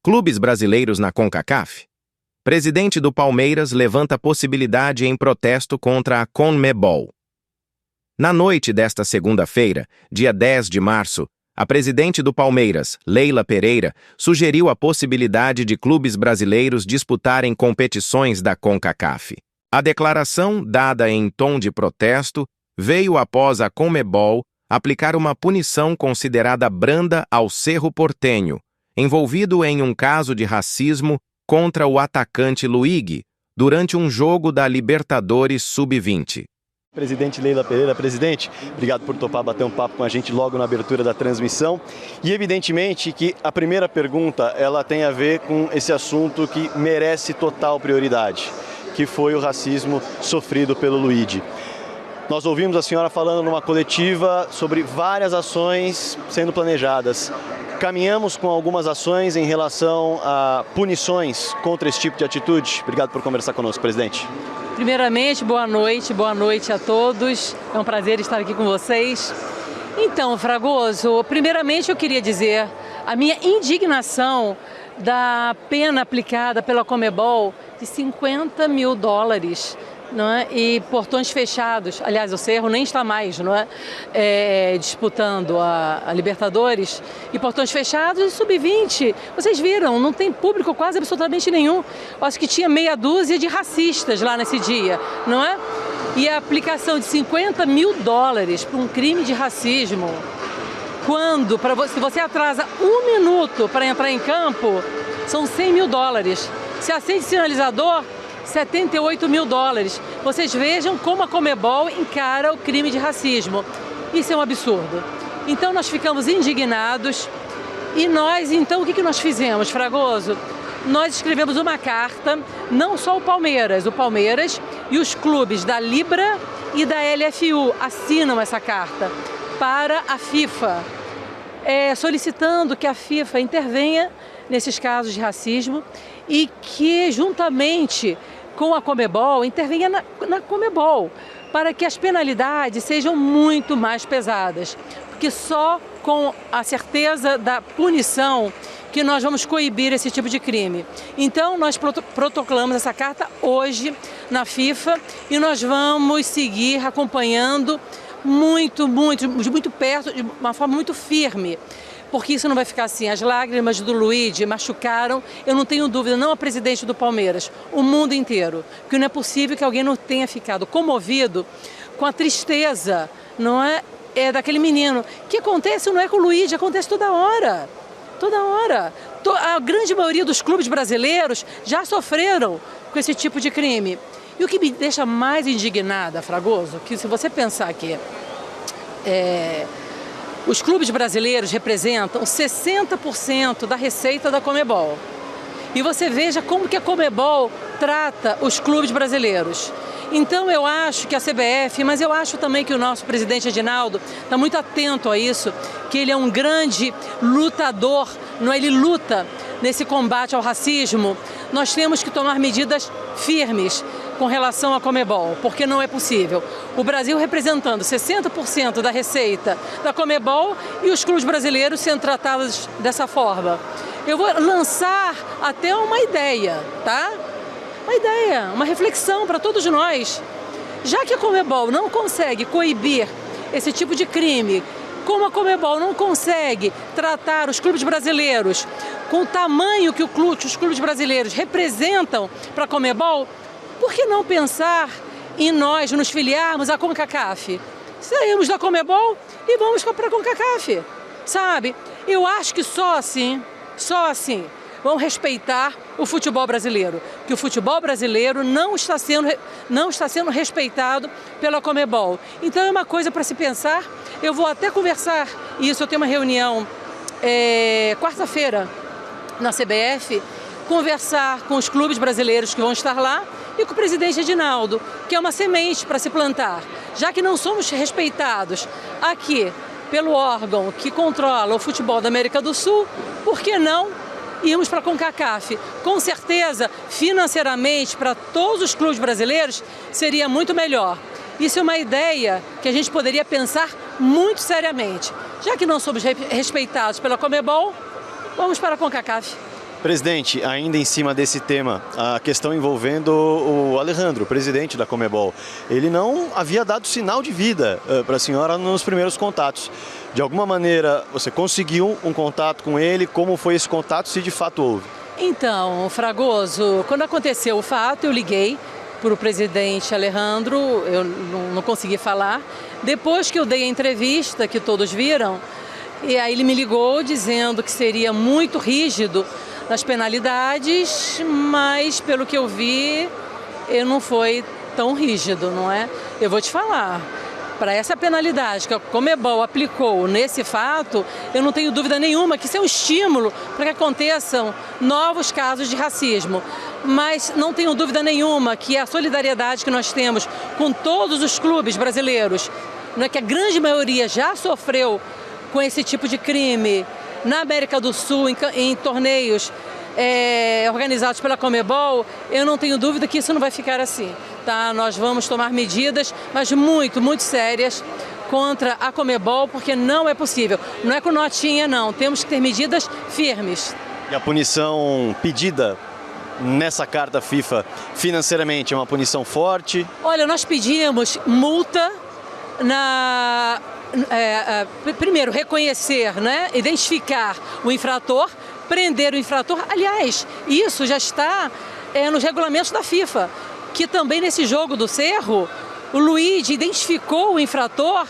Clubes brasileiros na CONCACAF? Presidente do Palmeiras levanta possibilidade em protesto contra a CONMEBOL. Na noite desta segunda-feira, dia 10 de março, a presidente do Palmeiras, Leila Pereira, sugeriu a possibilidade de clubes brasileiros disputarem competições da CONCACAF. A declaração, dada em tom de protesto, veio após a CONMEBOL aplicar uma punição considerada branda ao Cerro Porteño, envolvido em um caso de racismo contra o atacante Luigi, durante um jogo da Libertadores Sub-20. Presidente Leila Pereira, presidente, obrigado por topar bater um papo com a gente logo na abertura da transmissão. E evidentemente que a primeira pergunta, ela tem a ver com esse assunto que merece total prioridade, que foi o racismo sofrido pelo Luigi. Nós ouvimos a senhora falando numa coletiva sobre várias ações sendo planejadas. Caminhamos com algumas ações em relação a punições contra esse tipo de atitude. Obrigado por conversar conosco, presidente. Primeiramente, boa noite a todos. É um prazer estar aqui com vocês. Então, Fragoso, primeiramente eu queria dizer a minha indignação da pena aplicada pela CONMEBOL de $50 mil, não é? E portões fechados. Aliás, o Cerro nem está mais, não é? Disputando a Libertadores. E portões fechados e Sub-20. Vocês viram, não tem público quase absolutamente nenhum. Acho que tinha meia dúzia de racistas lá nesse dia, não é? E a aplicação de $50 mil para um crime de racismo, quando, se você atrasa 1 minuto para entrar em campo, são $100 mil. Se acende sinalizador, $78 mil. Vocês vejam como a CONMEBOL encara o crime de racismo. Isso é um absurdo. Então nós ficamos indignados e nós, então, o que nós fizemos, Fragoso? Nós escrevemos uma carta, não só o Palmeiras e os clubes da Libra e da LFU assinam essa carta para a FIFA, solicitando que a FIFA intervenha nesses casos de racismo e que, juntamente com a CONMEBOL, intervenha na CONMEBOL, para que as penalidades sejam muito mais pesadas. Porque só com a certeza da punição que nós vamos coibir esse tipo de crime. Então, nós protocolamos essa carta hoje na FIFA e nós vamos seguir acompanhando muito perto, de uma forma muito firme. Porque isso não vai ficar assim. As lágrimas do Luigi machucaram, eu não tenho dúvida, não a presidente do Palmeiras, o mundo inteiro. Porque não é possível que alguém não tenha ficado comovido com a tristeza, não é daquele menino. O que acontece não é com o Luigi, acontece toda hora. Toda hora. A grande maioria dos clubes brasileiros já sofreram com esse tipo de crime. E o que me deixa mais indignada, Fragoso, que se você pensar que os clubes brasileiros representam 60% da receita da CONMEBOL. E você veja como que a CONMEBOL trata os clubes brasileiros. Então eu acho que a CBF, mas eu acho também que o nosso presidente Edinaldo está muito atento a isso, que ele é um grande lutador, não é? Ele luta nesse combate ao racismo. Nós temos que tomar medidas firmes com relação à CONMEBOL, porque não é possível. O Brasil representando 60% da receita da CONMEBOL e os clubes brasileiros sendo tratados dessa forma. Eu vou lançar até uma ideia, tá? Uma ideia, uma reflexão para todos nós. Já que a CONMEBOL não consegue coibir esse tipo de crime, como a CONMEBOL não consegue tratar os clubes brasileiros com o tamanho que os clubes brasileiros representam para a CONMEBOL, por que não pensar em nós nos filiarmos à CONCACAF? Saímos da CONMEBOL e vamos para a CONCACAF, sabe? Eu acho que só assim, vão respeitar o futebol brasileiro, que o futebol brasileiro não está sendo respeitado pela CONMEBOL. Então é uma coisa para se pensar. Eu vou até conversar isso, eu tenho uma reunião quarta-feira na CBF, conversar com os clubes brasileiros que vão estar lá e com o presidente Edinaldo, que é uma semente para se plantar. Já que não somos respeitados aqui pelo órgão que controla o futebol da América do Sul, por que não irmos para a CONCACAF? Com certeza, financeiramente, para todos os clubes brasileiros, seria muito melhor. Isso é uma ideia que a gente poderia pensar muito seriamente. Já que não somos respeitados pela CONMEBOL, vamos para a CONCACAF. Presidente, ainda em cima desse tema, a questão envolvendo o Alejandro, presidente da Conmebol. Ele não havia dado sinal de vida para a senhora nos primeiros contatos. De alguma maneira, você conseguiu um contato com ele? Como foi esse contato, se de fato houve? Então, Fragoso, quando aconteceu o fato, eu liguei para o presidente Alejandro, eu não consegui falar. Depois que eu dei a entrevista, que todos viram, e aí ele me ligou dizendo que seria muito rígido nas penalidades, mas pelo que eu vi, ele não foi tão rígido, não é? Eu vou te falar, para essa penalidade que a Conmebol aplicou nesse fato, eu não tenho dúvida nenhuma que isso é um estímulo para que aconteçam novos casos de racismo. Mas não tenho dúvida nenhuma que a solidariedade que nós temos com todos os clubes brasileiros, não é, que a grande maioria já sofreu com esse tipo de crime na América do Sul, em torneios organizados pela Conmebol, eu não tenho dúvida que isso não vai ficar assim. Tá? Nós vamos tomar medidas, mas muito, muito sérias contra a Conmebol, porque não é possível. Não é com notinha, não. Temos que ter medidas firmes. E a punição pedida nessa carta FIFA financeiramente é uma punição forte? Olha, nós pedimos multa primeiro, reconhecer, né, identificar o infrator, prender o infrator. Aliás, isso já está nos regulamentos da FIFA, que também nesse jogo do Cerro, o Luigi identificou o infrator,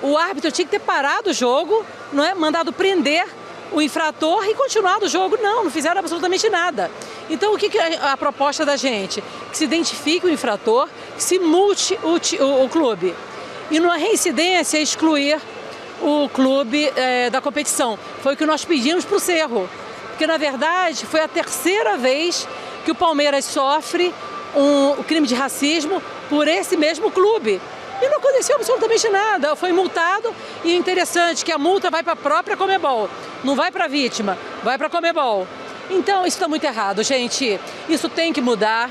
o árbitro tinha que ter parado o jogo, não é, mandado prender o infrator e continuado o jogo. Não fizeram absolutamente nada. Então, o que é a proposta da gente? Que se identifique o infrator, que se multe o clube. E numa reincidência, excluir o clube da competição. Foi o que nós pedimos para o Cerro. Porque, na verdade, foi a terceira vez que o Palmeiras sofre um crime de racismo por esse mesmo clube. E não aconteceu absolutamente nada. Foi multado e interessante que a multa vai para a própria Conmebol. Não vai para a vítima, vai para a Conmebol. Então, isso está muito errado, gente. Isso tem que mudar.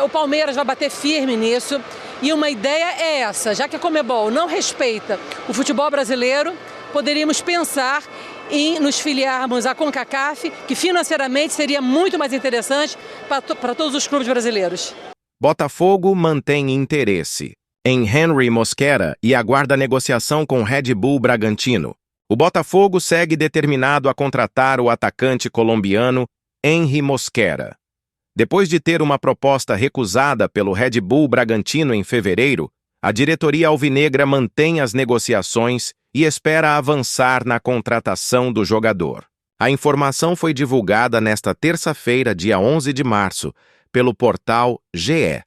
O Palmeiras vai bater firme nisso. E uma ideia é essa, já que a Conmebol não respeita o futebol brasileiro, poderíamos pensar em nos filiarmos à CONCACAF, que financeiramente seria muito mais interessante para todos os clubes brasileiros. Botafogo mantém interesse em Henry Mosquera e aguarda negociação com Red Bull Bragantino. O Botafogo segue determinado a contratar o atacante colombiano Henry Mosquera. Depois de ter uma proposta recusada pelo Red Bull Bragantino em fevereiro, a diretoria alvinegra mantém as negociações e espera avançar na contratação do jogador. A informação foi divulgada nesta terça-feira, dia 11 de março, pelo portal GE.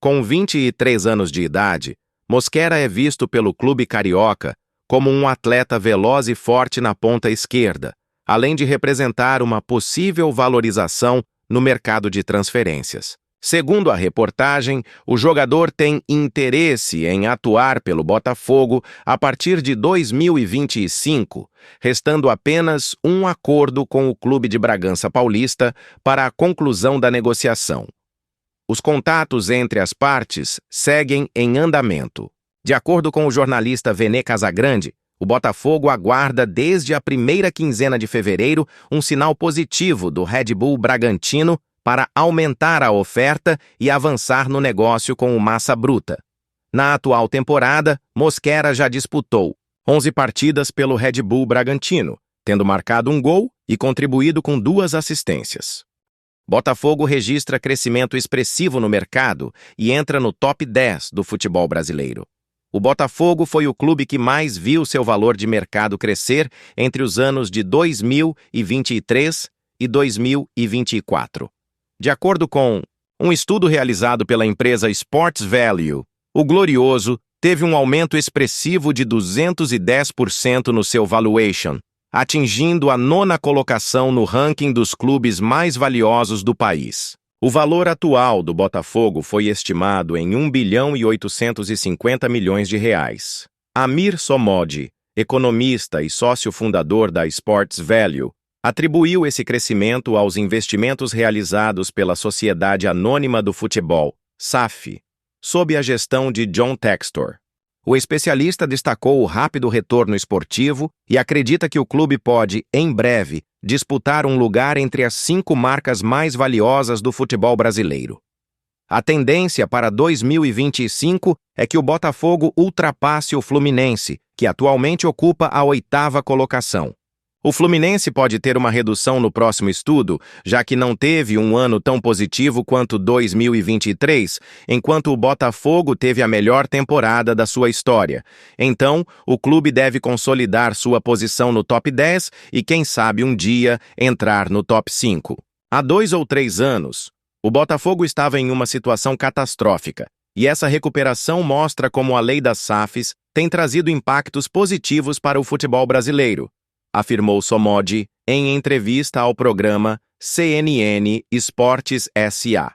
Com 23 anos de idade, Mosquera é visto pelo clube carioca como um atleta veloz e forte na ponta esquerda, além de representar uma possível valorização no mercado de transferências. Segundo a reportagem, o jogador tem interesse em atuar pelo Botafogo a partir de 2025, restando apenas um acordo com o clube de Bragança Paulista para a conclusão da negociação. Os contatos entre as partes seguem em andamento. De acordo com o jornalista Vene Casagrande, o Botafogo aguarda desde a primeira quinzena de fevereiro um sinal positivo do Red Bull Bragantino para aumentar a oferta e avançar no negócio com o Massa Bruta. Na atual temporada, Mosquera já disputou 11 partidas pelo Red Bull Bragantino, tendo marcado um gol e contribuído com 2 assistências. Botafogo registra crescimento expressivo no mercado e entra no top 10 do futebol brasileiro. O Botafogo foi o clube que mais viu seu valor de mercado crescer entre os anos de 2023 e 2024. De acordo com um estudo realizado pela empresa Sports Value, o Glorioso teve um aumento expressivo de 210% no seu valuation, atingindo a 9ª colocação no ranking dos clubes mais valiosos do país. O valor atual do Botafogo foi estimado em 1,850 bilhão de reais. Amir Somodi, economista e sócio fundador da Sports Value, atribuiu esse crescimento aos investimentos realizados pela Sociedade Anônima do Futebol, SAF, sob a gestão de John Textor. O especialista destacou o rápido retorno esportivo e acredita que o clube pode, em breve, disputar um lugar entre as 5 marcas mais valiosas do futebol brasileiro. A tendência para 2025 é que o Botafogo ultrapasse o Fluminense, que atualmente ocupa a 8ª colocação. O Fluminense pode ter uma redução no próximo estudo, já que não teve um ano tão positivo quanto 2023, enquanto o Botafogo teve a melhor temporada da sua história. Então, o clube deve consolidar sua posição no top 10 e, quem sabe, um dia entrar no top 5. Há 2 ou 3 anos, o Botafogo estava em uma situação catastrófica, e essa recuperação mostra como a lei das SAFs tem trazido impactos positivos para o futebol brasileiro, afirmou Sommodi em entrevista ao programa CNN Esportes SA.